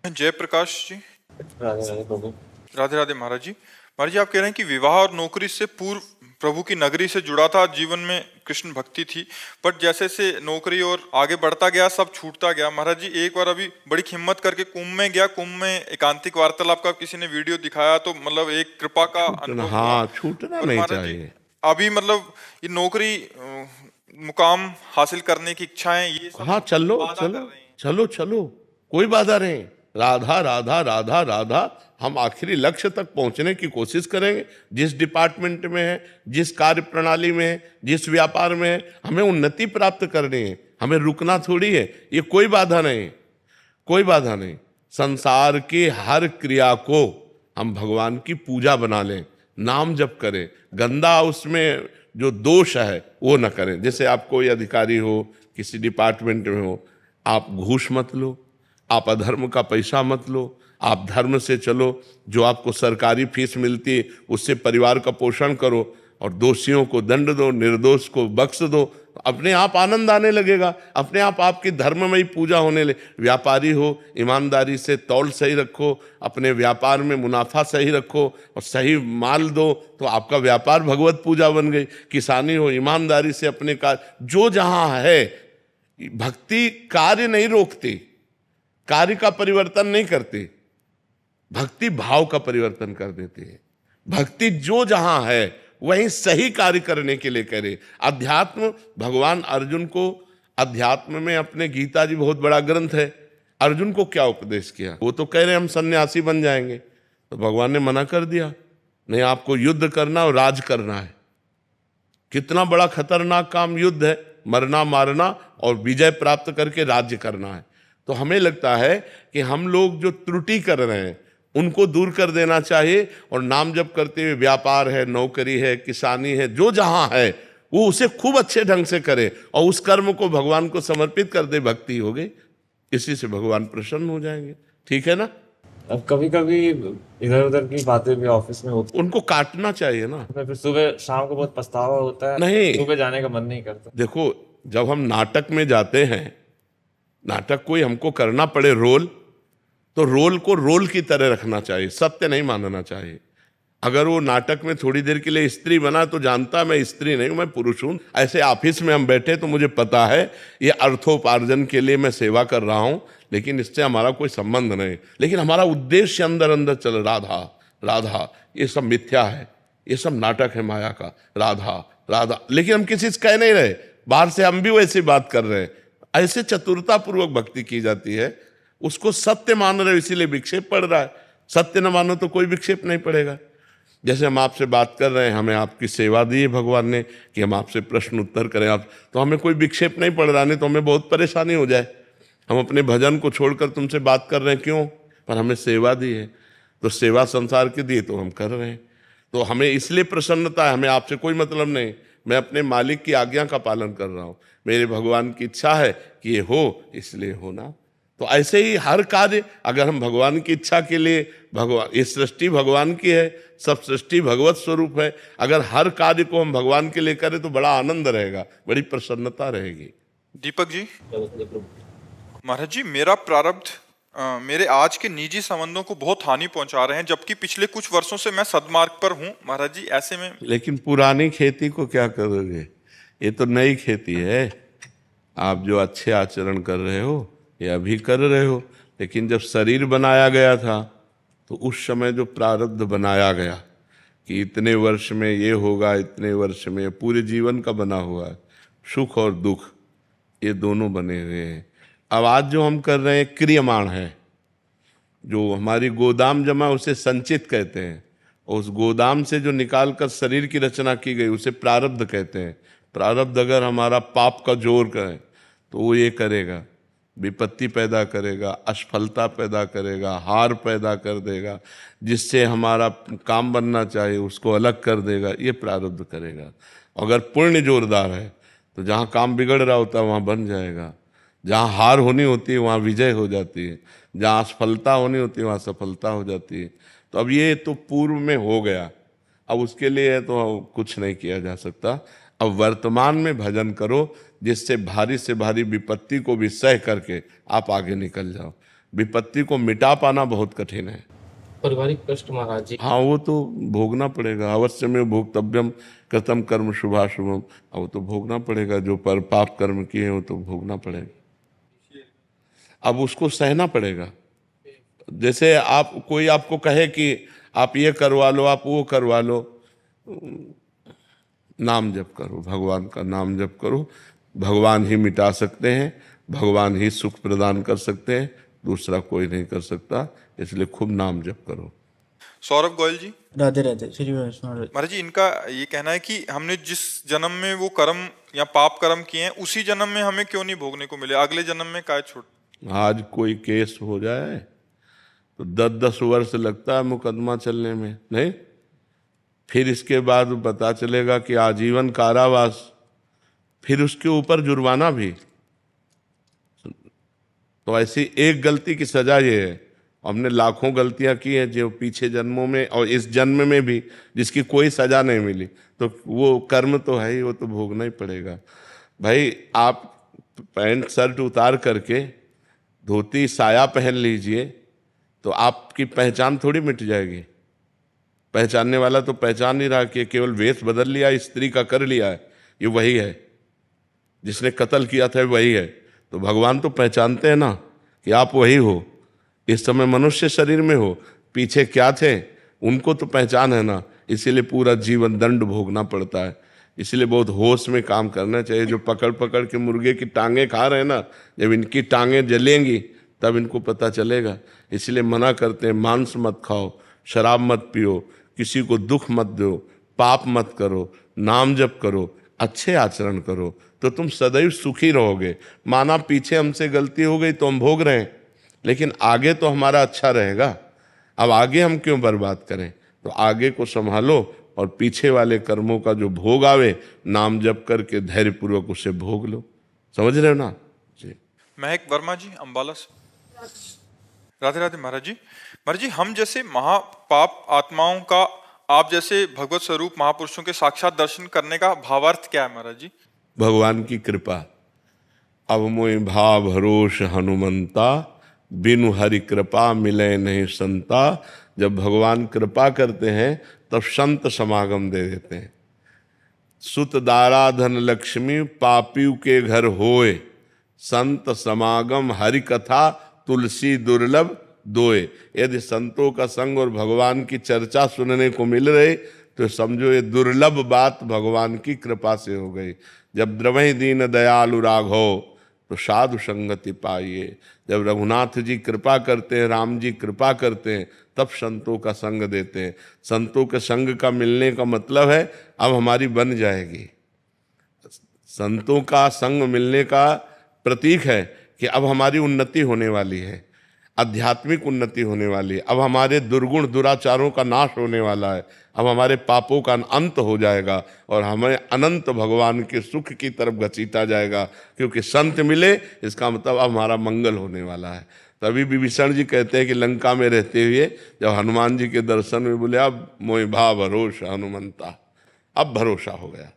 जयप्रकाश जी। राधे राधे प्रभु। राधे राधे महाराज जी। महाराज जी, आप कह रहे हैं कि विवाह और नौकरी से पूर्व प्रभु की नगरी से जुड़ा था, जीवन में कृष्ण भक्ति थी, बट जैसे से नौकरी और आगे बढ़ता गया सब छूटता गया। महाराज जी, एक बार अभी बड़ी हिम्मत करके कुंभ में गया, कुंभ में एकांतिक वार्तालाप का किसी ने वीडियो दिखाया तो मतलब एक कृपा का अनुभव हुआ। हाँ, छूटना और नहीं महाराज जी, चाहिए। अभी मतलब ये नौकरी मुकाम हासिल करने की इच्छाएं, ये सब हाँ, चलो बाधा कर चलो रही हैं। चलो चलो, कोई बाधा नहीं। राधा राधा राधा राधा, हम आखिरी लक्ष्य तक पहुंचने की कोशिश करेंगे। जिस डिपार्टमेंट में है, जिस कार्य प्रणाली में है, जिस व्यापार में है, हमें उन्नति प्राप्त करनी है, हमें रुकना थोड़ी है। ये कोई बाधा नहीं, कोई बाधा नहीं। संसार की हर क्रिया को हम भगवान की पूजा बना लें, नाम जप करें, गंदा उसमें जो दोष है वो न करें। जैसे आप कोई अधिकारी हो, किसी डिपार्टमेंट में हो, आप घूस मत लो, आप अधर्म का पैसा मत लो, आप धर्म से चलो। जो आपको सरकारी फीस मिलती है उससे परिवार का पोषण करो, और दोषियों को दंड दो, निर्दोष को बख्श दो। अपने आप आनंद आने लगेगा, अपने आप आपकी धर्ममयी पूजा होने लगे। व्यापारी हो, ईमानदारी से तौल सही रखो, अपने व्यापार में मुनाफा सही रखो और सही माल दो, तो आपका व्यापार भगवत पूजा बन गई। किसानी हो, ईमानदारी से अपने कार्य, जो जहां है, भक्ति कार्य नहीं रोकती, कार्य का परिवर्तन नहीं करती, भक्ति भाव का परिवर्तन कर देती है। भक्ति जो जहां है वहीं सही कार्य करने के लिए करे। अध्यात्म, भगवान अर्जुन को अध्यात्म में, अपने गीता जी बहुत बड़ा ग्रंथ है, अर्जुन को क्या उपदेश किया? वो तो कह रहे हम सन्यासी बन जाएंगे, तो भगवान ने मना कर दिया, नहीं, आपको युद्ध करना और राज करना है। कितना बड़ा खतरनाक काम युद्ध है, मरना मारना और विजय प्राप्त करके राज्य करना है। तो हमें लगता है कि हम लोग जो त्रुटि कर रहे हैं उनको दूर कर देना चाहिए, और नाम जप करते हुए व्यापार है, नौकरी है, किसानी है, जो जहां है वो उसे खूब अच्छे ढंग से करे और उस कर्म को भगवान को समर्पित कर दे। भक्ति हो गई, इसी से भगवान प्रसन्न हो जाएंगे। ठीक है ना? अब कभी कभी इधर उधर की बातें भी ऑफिस में होती उनको काटना चाहिए ना। है, फिर सुबह शाम को बहुत पछतावा होता है, नहीं। सुबह जाने का मन नहीं करता। देखो, जब हम नाटक में जाते हैं, नाटक कोई हमको करना पड़े रोल, तो रोल को रोल की तरह रखना चाहिए, सत्य नहीं मानना चाहिए। अगर वो नाटक में थोड़ी देर के लिए स्त्री बना तो जानता मैं स्त्री नहीं हूं, मैं पुरुष हूं। ऐसे ऑफिस में हम बैठे तो मुझे पता है ये अर्थोपार्जन के लिए मैं सेवा कर रहा हूं, लेकिन इससे हमारा कोई संबंध नहीं। लेकिन हमारा उद्देश्य अंदर अंदर चल, राधा राधा, ये सब मिथ्या है, ये सब नाटक है माया का, राधा राधा। लेकिन हम किसी से कह नहीं रहे, बाहर से हम भी वैसी बात कर रहे हैं। ऐसे चतुरतापूर्वक भक्ति की जाती है। उसको सत्य मान रहे हो इसीलिए विक्षेप पड़ रहा है। सत्य न मानो तो कोई विक्षेप नहीं पड़ेगा। जैसे हम आपसे बात कर रहे हैं, हमें आपकी सेवा दी है भगवान ने कि हम आपसे प्रश्न उत्तर करें, आप तो हमें कोई विक्षेप नहीं पड़ रहा, नहीं तो हमें बहुत परेशानी हो जाए। हम अपने भजन को छोड़कर तुमसे बात कर रहे हैं, क्यों? पर हमें सेवा दी है, तो सेवा संसार की दी तो हम कर रहे हैं, तो हमें इसलिए प्रसन्नता है। हमें आपसे कोई मतलब नहीं, मैं अपने मालिक की आज्ञा का पालन कर रहा हूँ। मेरे भगवान की इच्छा है कि ये हो, इसलिए होना। तो ऐसे ही हर कार्य, अगर हम भगवान की इच्छा के लिए, भगवान, ये सृष्टि भगवान की है, सब सृष्टि भगवत स्वरूप है, अगर हर कार्य को हम भगवान के लिए करें तो बड़ा आनंद रहेगा, बड़ी प्रसन्नता रहेगी। दीपक जी। महाराज जी, मेरा प्रारब्ध मेरे आज के निजी संबंधों को बहुत हानि पहुंचा रहे हैं, जबकि पिछले कुछ वर्षों से मैं सद्मार्ग पर हूं। महाराज जी, ऐसे में लेकिन पुरानी खेती को क्या करोगे? ये तो नई खेती है। आप जो अच्छे आचरण कर रहे हो ये अभी कर रहे हो, लेकिन जब शरीर बनाया गया था तो उस समय जो प्रारब्ध बनाया गया कि इतने वर्ष में ये होगा, इतने वर्ष में, पूरे जीवन का बना हुआ है, सुख और दुख ये दोनों बने हुए हैं। अब आज जो हम कर रहे हैं क्रियमाण है, जो हमारी गोदाम जमा उसे संचित कहते हैं, उस गोदाम से जो निकाल कर शरीर की रचना की गई उसे प्रारब्ध कहते हैं। प्रारब्ध अगर हमारा पाप का जोर करे तो वो ये करेगा, विपत्ति पैदा करेगा, असफलता पैदा करेगा, हार पैदा कर देगा, जिससे हमारा काम बनना चाहिए उसको अलग कर देगा, ये प्रारब्ध करेगा। अगर पुण्य जोरदार है तो जहाँ काम बिगड़ रहा होता है वहाँ बन जाएगा, जहाँ हार होनी होती है वहाँ विजय हो जाती है, जहाँ असफलता होनी होती है वहाँ सफलता हो जाती है। तो अब ये तो पूर्व में हो गया, अब उसके लिए तो कुछ नहीं किया जा सकता। अब वर्तमान में भजन करो, जिससे भारी से भारी विपत्ति को भी सह करके आप आगे निकल जाओ। विपत्ति को मिटा पाना बहुत कठिन है। पारिवारिक कष्ट महाराज जी। हाँ, वो तो भोगना पड़ेगा। अवश्य में भोक्तव्यम कृतम कर्म शुभाशुभम। अब वो तो भोगना पड़ेगा, जो पर पाप कर्म किए वो तो भोगना पड़ेगा। अब उसको सहना पड़ेगा। जैसे आप कोई आपको कहे कि आप ये करवा लो, आप वो करवा लो, नाम जप करो, भगवान का नाम जप करो। भगवान ही मिटा सकते हैं, भगवान ही सुख प्रदान कर सकते हैं, दूसरा कोई नहीं कर सकता। इसलिए खूब नाम जप करो। सौरभ गोयल जी, राधे राधे श्री वैष्णव। महाराज जी, इनका ये कहना है कि हमने जिस जन्म में वो कर्म या पाप कर्म किए हैं उसी जन्म में हमें क्यों नहीं भोगने को मिले, अगले जन्म में काय छूट। आज कोई केस हो जाए तो 10-10 वर्ष लगता है मुकदमा चलने में, नहीं? फिर इसके बाद पता चलेगा कि आजीवन कारावास, फिर उसके ऊपर जुर्माना भी। तो ऐसी एक गलती की सजा ये है। हमने लाखों गलतियां की हैं जो पिछले जन्मों में और इस जन्म में भी, जिसकी कोई सजा नहीं मिली, तो वो कर्म तो है ही, वो तो भोगना ही पड़ेगा। भाई, आप पैंट शर्ट उतार करके धोती साया पहन लीजिए तो आपकी पहचान थोड़ी मिट जाएगी। पहचानने वाला तो पहचान नहीं रहा कि केवल वेश बदल लिया, स्त्री का कर लिया है, ये वही है, जिसने कत्ल किया था वही है। तो भगवान तो पहचानते हैं ना कि आप वही हो, इस समय मनुष्य शरीर में हो, पीछे क्या थे उनको तो पहचान है ना। इसीलिए पूरा जीवन दंड भोगना पड़ता है। इसलिए बहुत होश में काम करना चाहिए। जो पकड़ पकड़ के मुर्गे की टांगें खा रहे हैं ना, जब इनकी टांगें जलेंगी तब इनको पता चलेगा। इसलिए मना करते हैं, मांस मत खाओ, शराब मत पियो, किसी को दुख मत दो, पाप मत करो, नाम जप करो, अच्छे आचरण करो, तो तुम सदैव सुखी रहोगे। माना पीछे हमसे गलती हो गई तो हम भोग रहे हैं, लेकिन आगे तो हमारा अच्छा रहेगा। अब आगे हम क्यों बर्बाद करें? तो आगे को संभालो और पीछे वाले कर्मों का जो भोग आवे, नाम जप करके धैर्यपूर्वक उसे भोग लो। समझ रहे हो ना जी? महक वर्मा जी, अम्बाला से। राधे राधे महाराज जी। महाराज जी, हम जैसे महापाप आत्माओं का आप जैसे भगवत स्वरूप महापुरुषों के साक्षात दर्शन करने का भावार्थ क्या है महाराज जी? भगवान की कृपा। अब मोहि भाव भरोस हनुमंता, बिनु हरि कृपा मिले नहीं संता। जब भगवान कृपा करते हैं तब संत समागम दे देते हैं। सुत दारा धन लक्ष्मी पापियों के घर होए, संत समागम हरि कथा तुलसी दुर्लभ दोए। यदि संतों का संग और भगवान की चर्चा सुनने को मिल रही तो समझो ये दुर्लभ बात भगवान की कृपा से हो गई। जब द्रवहि दीन दयालु राघव तो साधु संगति पाइए। जब रघुनाथ जी कृपा करते हैं, राम जी कृपा करते हैं, तब संतों का संग देते हैं। संतों के संग का मिलने का मतलब है अब हमारी बन जाएगी। संतों का संग मिलने का प्रतीक है कि अब हमारी उन्नति होने वाली है, आध्यात्मिक उन्नति होने वाली है। अब हमारे दुर्गुण दुराचारों का नाश होने वाला है, अब हमारे पापों का अंत हो जाएगा और हमें अनंत भगवान के सुख की तरफ घसीटा जाएगा। क्योंकि संत मिले, इसका मतलब अब हमारा मंगल होने वाला है। तभी विभीषण जी कहते हैं कि लंका में रहते हुए जब हनुमान जी के दर्शन में बोले, अब मोहि भाव भरोस हनुमंता, अब भरोसा हो गया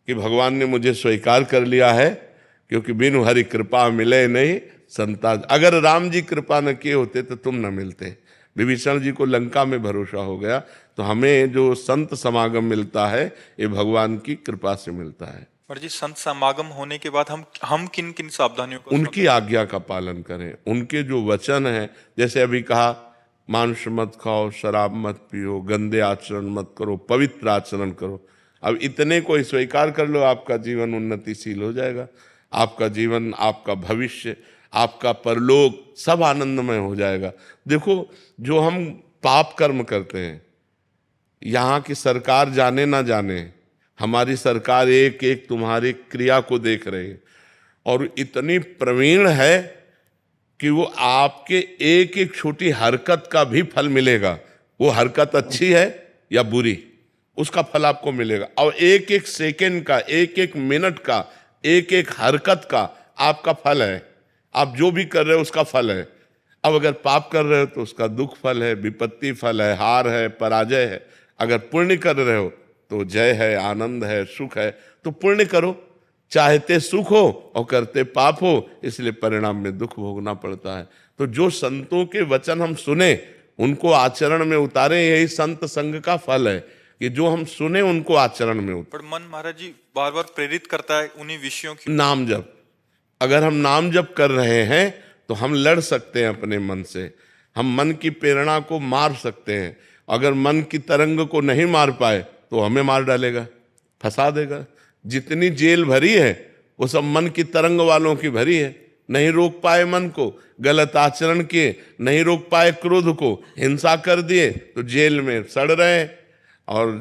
कि भगवान ने मुझे स्वीकार कर लिया है, क्योंकि बिनु हरि कृपा मिले नहीं संता। अगर राम जी कृपा न किए होते तो तुम न मिलते। विभीषण जी को लंका में भरोसा हो गया। तो हमें जो संत समागम मिलता है ये भगवान की कृपा से मिलता है। महाराज जी, संत समागम होने के बाद हम किन किन सावधानियों को उनकी आज्ञा का पालन करें। उनके जो वचन हैं, जैसे अभी कहा, मांस मत खाओ, शराब मत पियो, गंदे आचरण मत करो, पवित्र आचरण करो। अब इतने को स्वीकार कर लो, आपका जीवन उन्नतिशील हो जाएगा। आपका जीवन, आपका भविष्य, आपका परलोक सब आनंदमय हो जाएगा। देखो, जो हम पाप कर्म करते हैं, यहाँ की सरकार जाने ना जाने, हमारी सरकार एक एक तुम्हारी क्रिया को देख रही है और इतनी प्रवीण है कि वो आपके एक एक छोटी हरकत का भी फल मिलेगा। वो हरकत अच्छी है या बुरी, उसका फल आपको मिलेगा। और एक एक सेकंड का, एक एक मिनट का, एक एक हरकत का आपका फल है। आप जो भी कर रहे हो उसका फल है। अब अगर पाप कर रहे हो तो उसका दुख फल है, विपत्ति फल है, हार है, पराजय है। अगर पुण्य कर रहे हो तो जय है, आनंद है, सुख है। तो पुण्य करो, चाहते सुख हो और करते पाप हो, इसलिए परिणाम में दुख भोगना पड़ता है। तो जो संतों के वचन हम सुने उनको आचरण में उतारे, यही संत संग का फल है कि जो हम सुने उनको आचरण में उतारे। पर मन महाराज जी बार बार प्रेरित करता है उन्हीं विषयों की। नाम जप, अगर हम नाम जप कर रहे हैं तो हम लड़ सकते हैं अपने मन से, हम मन की प्रेरणा को मार सकते हैं। अगर मन की तरंग को नहीं मार पाए तो हमें मार डालेगा, फंसा देगा। जितनी जेल भरी है वो सब मन की तरंग वालों की भरी है। नहीं रोक पाए मन को, गलत आचरण किए, नहीं रोक पाए क्रोध को, हिंसा कर दिए तो जेल में सड़ रहे हैं। और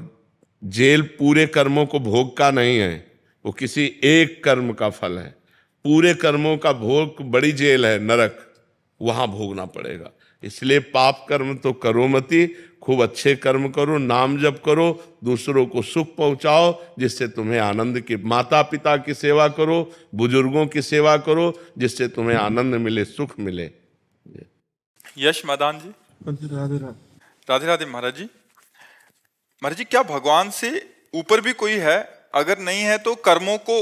जेल पूरे कर्मों को भोग का नहीं है, वो किसी एक कर्म का फल है। पूरे कर्मों का भोग बड़ी जेल है, नरक, वहां भोगना पड़ेगा। इसलिए पाप कर्म तो करो मती, खूब अच्छे कर्म करो, नाम जप करो, दूसरों को सुख पहुंचाओ जिससे तुम्हें आनंद की, माता पिता की सेवा करो, बुजुर्गों की सेवा करो जिससे तुम्हें आनंद मिले, सुख मिले। यश मदान जी। राधे राधे। राधे राधे महाराज जी। महाराज जी, क्या भगवान से ऊपर भी कोई है? अगर नहीं है तो कर्मों को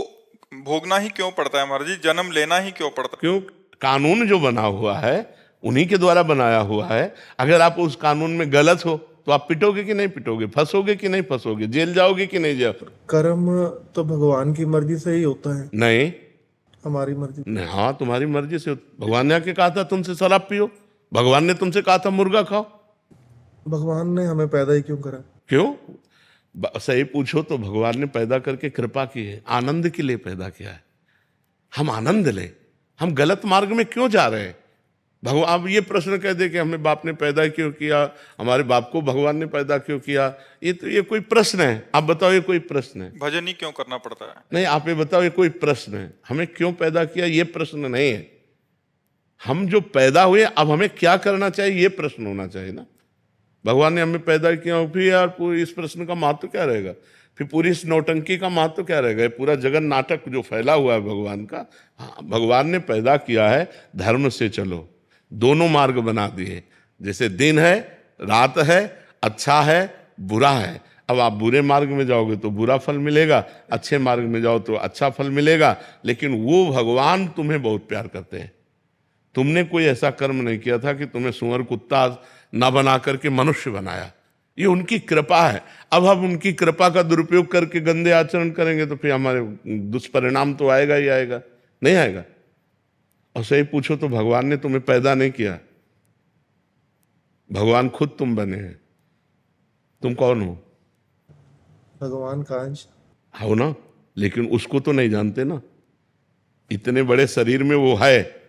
भोगना ही क्यों पड़ता है महाराज जी, जन्म लेना ही क्यों पड़ता है? क्यों? कानून जो बना हुआ है उन्हीं के द्वारा बनाया हुआ है। अगर आप उस कानून में गलत हो तो आप पिटोगे कि नहीं पिटोगे, फंसोगे कि नहीं फंसोगे, जेल जाओगे कि नहीं जाओगे? कर्म तो भगवान की मर्जी से ही होता है, नहीं, हमारी मर्जी। नहीं, हाँ तुम्हारी मर्जी से। भगवान ने आके कहा था तुमसे शराब पियो, भगवान ने तुमसे कहा था मुर्गा खाओ। भगवान ने हमें पैदा ही क्यों करा? क्यों? सही पूछो तो भगवान ने पैदा करके कृपा की है, आनंद के लिए पैदा किया है। हम आनंद लें, हम गलत मार्ग में क्यों जा रहे हैं? भगवान, आप ये प्रश्न कह दे कि हमें बाप ने पैदा क्यों किया, हमारे बाप को भगवान ने पैदा क्यों किया, ये कोई प्रश्न है? आप बताओ, ये कोई प्रश्न है? भजन ही क्यों करना पड़ता है? नहीं, आप ये बताओ, ये कोई प्रश्न है? हमें क्यों पैदा किया ये प्रश्न नहीं है। हम जो पैदा हुए अब हमें क्या करना चाहिए ये प्रश्न होना चाहिए ना। भगवान ने हमें पैदा किया, फिर यार पूरी इस प्रश्न का महत्व क्या रहेगा, फिर पूरी इस नौटंकी का महत्व क्या रहेगा? पूरा जगन नाटक जो फैला हुआ है भगवान का। हाँ, भगवान ने पैदा किया है, धर्म से चलो, दोनों मार्ग बना दिए। जैसे दिन है, रात है, अच्छा है, बुरा है। अब आप बुरे मार्ग में जाओगे तो बुरा फल मिलेगा, अच्छे मार्ग में जाओ तो अच्छा फल मिलेगा। लेकिन वो भगवान तुम्हें बहुत प्यार करते हैं। तुमने कोई ऐसा कर्म नहीं किया था कि तुम्हें सुअर कुत्ता ना बना करके मनुष्य बनाया, ये उनकी कृपा है। अब हम उनकी कृपा का दुरुपयोग करके गंदे आचरण करेंगे तो फिर हमारे दुष्परिणाम तो आएगा ही आएगा, नहीं आएगा? और सही पूछो तो भगवान ने तुम्हें पैदा नहीं किया, भगवान खुद तुम बने हैं। तुम कौन हो? भगवान का अंश हो ना, लेकिन उसको तो नहीं जानते ना। इतने बड़े शरीर में वो है,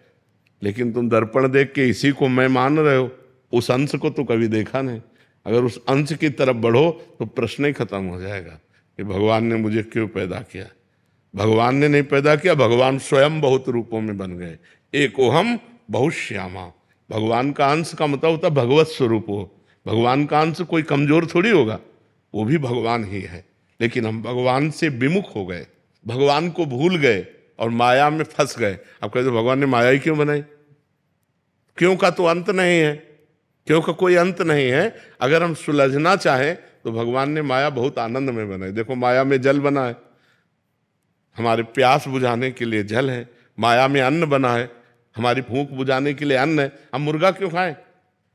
लेकिन तुम दर्पण देख के इसी को मैं मान रहे हो, उस अंश को तो कभी देखा नहीं। अगर उस अंश की तरफ बढ़ो तो प्रश्न ही खत्म हो जाएगा कि भगवान ने मुझे क्यों पैदा किया। भगवान ने नहीं पैदा किया, भगवान स्वयं बहुत रूपों में बन गए। एकोहम बहुत श्यामा, भगवान का अंश का मतलब होता है भगवत स्वरूप हो। भगवान का अंश कोई कमजोर थोड़ी होगा, वो भी भगवान ही है। लेकिन हम भगवान से विमुख हो गए, भगवान को भूल गए और माया में फंस गए। अब कहते भगवान ने माया ही क्यों बनाई? क्यों का तो अंत नहीं है, क्यों का कोई अंत नहीं है। अगर हम सुलझना चाहें तो भगवान ने माया बहुत आनंद में बनाई। देखो, माया में जल बना है, हमारे प्यास बुझाने के लिए जल है। माया में अन्न बना है, हमारी भूख बुझाने के लिए अन्न है। हम मुर्गा क्यों खाएं?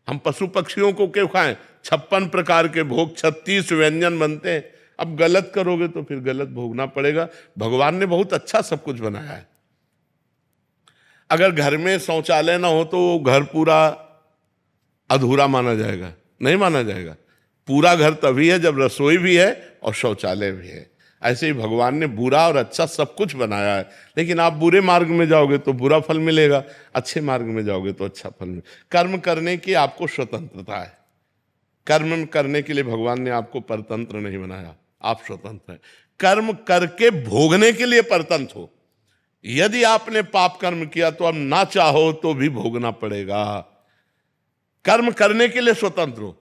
हम पशु पक्षियों को क्यों खाएं? 56 प्रकार के भोग, 36 व्यंजन बनते हैं। अब गलत करोगे तो फिर गलत भोगना पड़ेगा। भगवान ने बहुत अच्छा सब कुछ बनाया है। अगर घर में शौचालय ना हो तो वो घर पूरा अधूरा माना जाएगा? नहीं माना जाएगा। पूरा घर तभी है जब रसोई भी है और शौचालय भी है। ऐसे ही भगवान ने बुरा और अच्छा सब कुछ बनाया है। लेकिन आप बुरे मार्ग में जाओगे तो बुरा फल मिलेगा, अच्छे मार्ग में जाओगे तो अच्छा फल मिलेगा। कर्म करने की आपको स्वतंत्रता है। कर्म करने के लिए भगवान ने आपको परतंत्र नहीं बनाया, आप स्वतंत्र हैं। कर्म करके भोगने के लिए परतंत्र हो। यदि आपने पाप कर्म किया तो अब ना चाहो तो भी भोगना पड़ेगा। कर्म करने के लिए स्वतंत्र हो,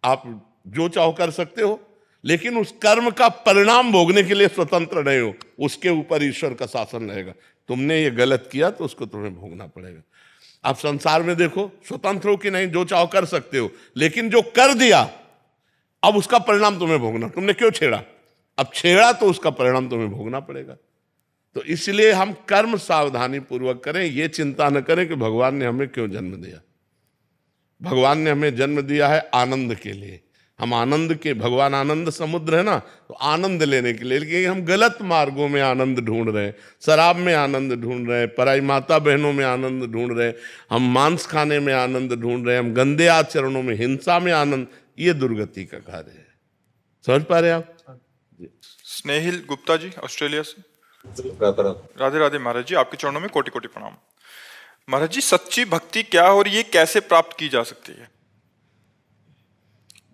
आप जो चाहो कर सकते हो, लेकिन उस कर्म का परिणाम भोगने के लिए स्वतंत्र नहीं हो। उसके ऊपर ईश्वर का शासन रहेगा। तुमने ये गलत किया तो उसको तुम्हें भोगना पड़ेगा। आप संसार में देखो, स्वतंत्र हो कि नहीं, जो चाहो कर सकते हो, लेकिन जो कर दिया अब उसका परिणाम तुम्हें भोगना। तुमने क्यों छेड़ा? अब छेड़ा तो उसका परिणाम तुम्हें भोगना पड़ेगा। तो इसलिए हम कर्म सावधानी पूर्वक करें, ये चिंता न करें कि भगवान ने हमें क्यों जन्म दिया। भगवान ने हमें जन्म दिया है आनंद के लिए। हम आनंद के, भगवान आनंद समुद्र है ना, तो आनंद लेने के लिए। लेकिन हम गलत मार्गों में आनंद ढूंढ रहे हैं, शराब में आनंद ढूंढ रहे हैं, पराई माता बहनों में आनंद ढूंढ रहे हैं, हम मांस खाने में आनंद ढूंढ रहे हैं, हम गंदे आचरणों में, हिंसा में आनंद। ये दुर्गति का कार्य है। समझ पा रहे आप? स्नेहिल गुप्ता जी ऑस्ट्रेलिया से। राधे राधे महाराज जी, आपके चरणों में कोटि कोटि प्रणाम। महाराज जी, सच्ची भक्ति क्या है और ये कैसे प्राप्त की जा सकती है?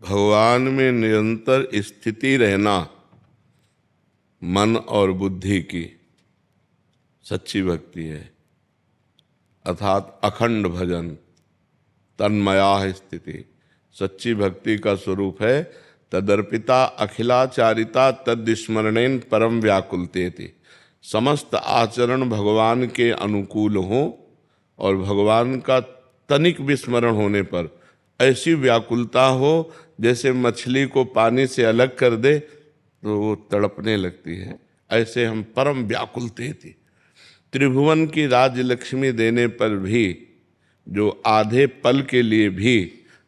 भगवान में निरंतर स्थिति रहना, मन और बुद्धि की, सच्ची भक्ति है। अर्थात अखंड भजन, तन्मया स्थिति सच्ची भक्ति का स्वरूप है। तदर्पिता अखिलाचारिता तद्स्मरणेन परम व्याकुलतेति। समस्त आचरण भगवान के अनुकूल हो और भगवान का तनिक विस्मरण होने पर ऐसी व्याकुलता हो जैसे मछली को पानी से अलग कर दे तो वो तड़पने लगती है। ऐसे हम परम व्याकुलते थी। त्रिभुवन की राजलक्ष्मी देने पर भी जो आधे पल के लिए भी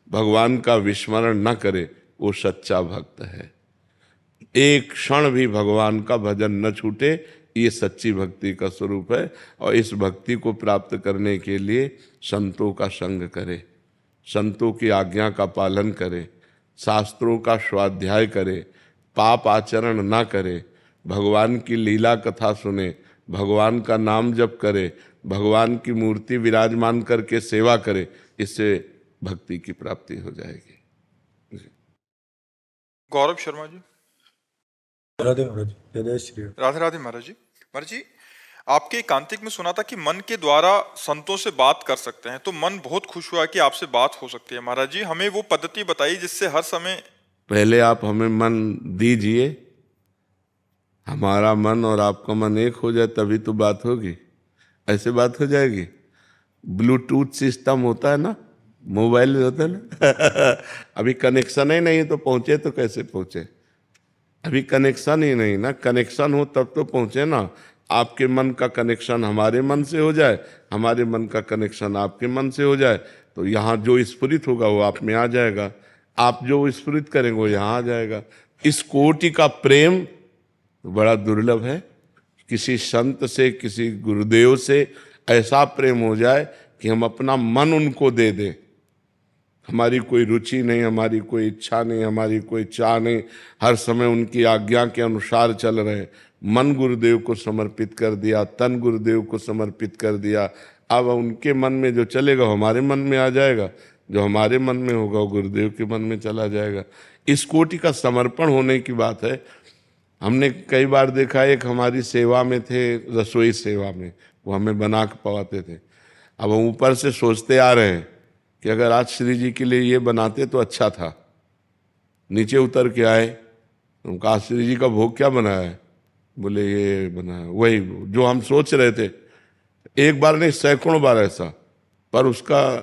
भगवान का विस्मरण न करे वो सच्चा भक्त है। एक क्षण भी भगवान का भजन न छूटे, ये सच्ची भक्ति का स्वरूप है। और इस भक्ति को प्राप्त करने के लिए संतों का संग करे, संतों की आज्ञा का पालन करे, शास्त्रों का स्वाध्याय करे, पाप आचरण ना करे, भगवान की लीला कथा सुने, भगवान का नाम जप करे, भगवान की मूर्ति विराजमान करके सेवा करे। इससे भक्ति की प्राप्ति हो जाएगी। गौरव शर्मा जी। राधे महाराज, जय श्री राम। राधे राधे महाराज जी। महाराज जी, आपके एकांतिक में सुना था कि मन के द्वारा संतों से बात कर सकते हैं, तो मन बहुत खुश हुआ कि आपसे बात हो सकती है। महाराज जी, हमें वो पद्धति बताइए जिससे हर समय। पहले आप हमें मन दीजिए, हमारा मन और आपका मन एक हो जाए तभी तो बात होगी। ऐसे बात हो जाएगी? ब्लूटूथ सिस्टम होता है ना, मोबाइल होता है ना अभी कनेक्शन ही नहीं तो पहुंचे तो कैसे पहुंचे? अभी कनेक्शन ही नहीं ना, कनेक्शन हो तब तो पहुंचे ना। आपके मन का कनेक्शन हमारे मन से हो जाए, हमारे मन का कनेक्शन आपके मन से हो जाए, तो यहाँ जो स्फुरित होगा वो आप में आ जाएगा, आप जो स्फुरित करेंगे वो यहाँ आ जाएगा। इस कोटि का प्रेम बड़ा दुर्लभ है। किसी संत से, किसी गुरुदेव से ऐसा प्रेम हो जाए कि हम अपना मन उनको दे दें। हमारी कोई रुचि नहीं, हमारी कोई इच्छा नहीं, हमारी कोई चाह नहीं, हर समय उनकी आज्ञा के अनुसार चल रहे। मन गुरुदेव को समर्पित कर दिया, तन गुरुदेव को समर्पित कर दिया। अब उनके मन में जो चलेगा वो हमारे मन में आ जाएगा, जो हमारे मन में होगा वो गुरुदेव के मन में चला जाएगा। इस कोटि का समर्पण होने की बात है। हमने कई बार देखा, एक हमारी सेवा में थे, रसोई सेवा में, वो हमें बना के पवाते थे। अब हम ऊपर से सोचते आ रहे हैं कि अगर आज श्री जी के लिए ये बनाते तो अच्छा था। नीचे उतर के आए, उनका श्री जी का भोग क्या बनाया है? बोले ये बनाया, वही जो हम सोच रहे थे। एक बार नहीं, सैकड़ों बार ऐसा, पर उसका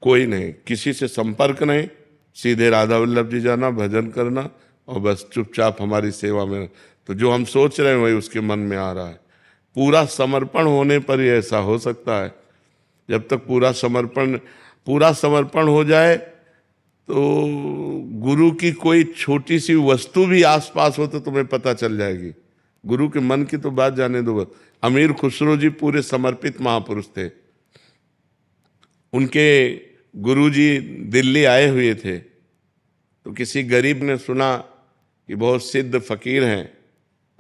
कोई नहीं, किसी से संपर्क नहीं, सीधे राधा वल्लभ जी जाना, भजन करना और बस चुपचाप हमारी सेवा में। तो जो हम सोच रहे हैं वही उसके मन में आ रहा है। पूरा समर्पण होने पर ही ऐसा हो सकता है। जब तक पूरा समर्पण हो जाए तो गुरु की कोई छोटी सी वस्तु भी आसपास हो तो तुम्हें पता चल जाएगी। गुरु के मन की तो बात जाने दो। अमीर खुसरो जी पूरे समर्पित महापुरुष थे। उनके गुरुजी दिल्ली आए हुए थे, तो किसी गरीब ने सुना कि बहुत सिद्ध फकीर हैं,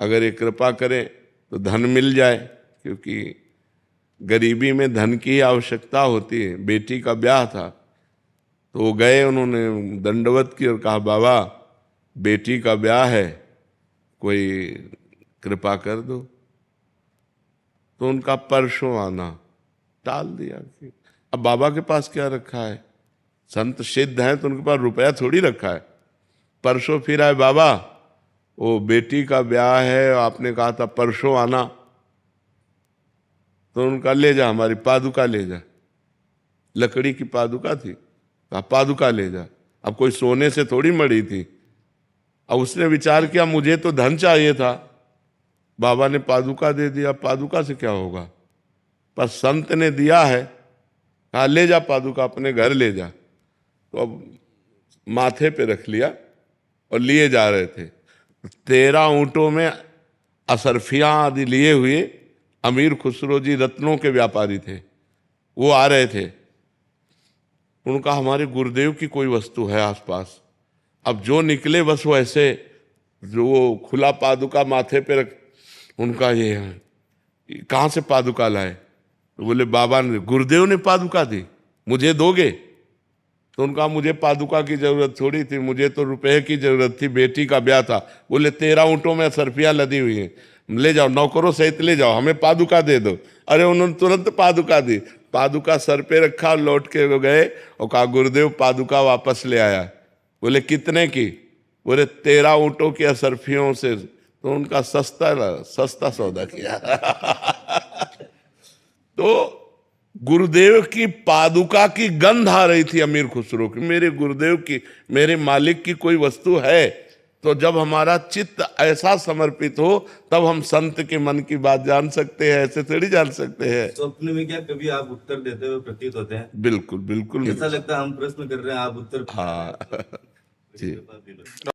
अगर ये कृपा करें तो धन मिल जाए, क्योंकि गरीबी में धन की आवश्यकता होती है। बेटी का ब्याह था, तो वो गए, उन्होंने दंडवत की और कहा, बाबा बेटी का ब्याह है, कोई कृपा कर दो। तो उनका परसों आना टाल दिया। अब बाबा के पास क्या रखा है? संत सिद्ध हैं तो उनके पास रुपया थोड़ी रखा है। परसों फिर आए, बाबा वो बेटी का ब्याह है, आपने कहा था परसों आना। तो उनका, ले जा, हमारी पादुका ले जा। लकड़ी की पादुका थी, कहा पादुका ले जा। अब कोई सोने से थोड़ी मड़ी थी। अब उसने विचार किया, मुझे तो धन चाहिए था, बाबा ने पादुका दे दिया, पादुका से क्या होगा? पर संत ने दिया है, हाँ ले जा पादुका, अपने घर ले जा। तो अब माथे पे रख लिया और लिए जा रहे थे। 13 ऊंटों में असरफियां आदि लिए हुए अमीर खुसरो जी रत्नों के व्यापारी थे, वो आ रहे थे। उनका हमारे गुरुदेव की कोई वस्तु है आसपास। अब जो निकले बस वो ऐसे, जो वो खुला पादुका माथे पे रख, उनका ये कहाँ से पादुका लाए? तो बोले बाबा ने, गुरुदेव ने पादुका दी, मुझे दोगे? तो उनका मुझे पादुका की जरूरत थोड़ी थी, मुझे तो रुपए की जरूरत थी, बेटी का ब्याह था। बोले 13 ऊंटों में सरफियां लदी हुई हैं, ले जाओ, नौकरों सहित ले जाओ, हमें पादुका दे दो। अरे उन्होंने तुरंत पादुका दी, पादुका सर पे रखा, लौट के वो गए और कहा गुरुदेव पादुका वापस ले आया। बोले कितने की? बोले 13 ऊंटों की असरफियों से। तो उनका सस्ता सौदा किया। तो गुरुदेव की पादुका की गंध आ रही थी अमीर खुसरो की, मेरे गुरुदेव की, मेरे मालिक की कोई वस्तु है। तो जब हमारा चित्त ऐसा समर्पित हो तब हम संत के मन की बात जान सकते हैं, ऐसे थोड़ी जान सकते हैं। स्वप्न में क्या कभी आप उत्तर देते हुए प्रतीत होते हैं? बिल्कुल बिल्कुल। ऐसा लगता है हम प्रश्न कर रहे हैं, आप उत्तर। हाँ जी।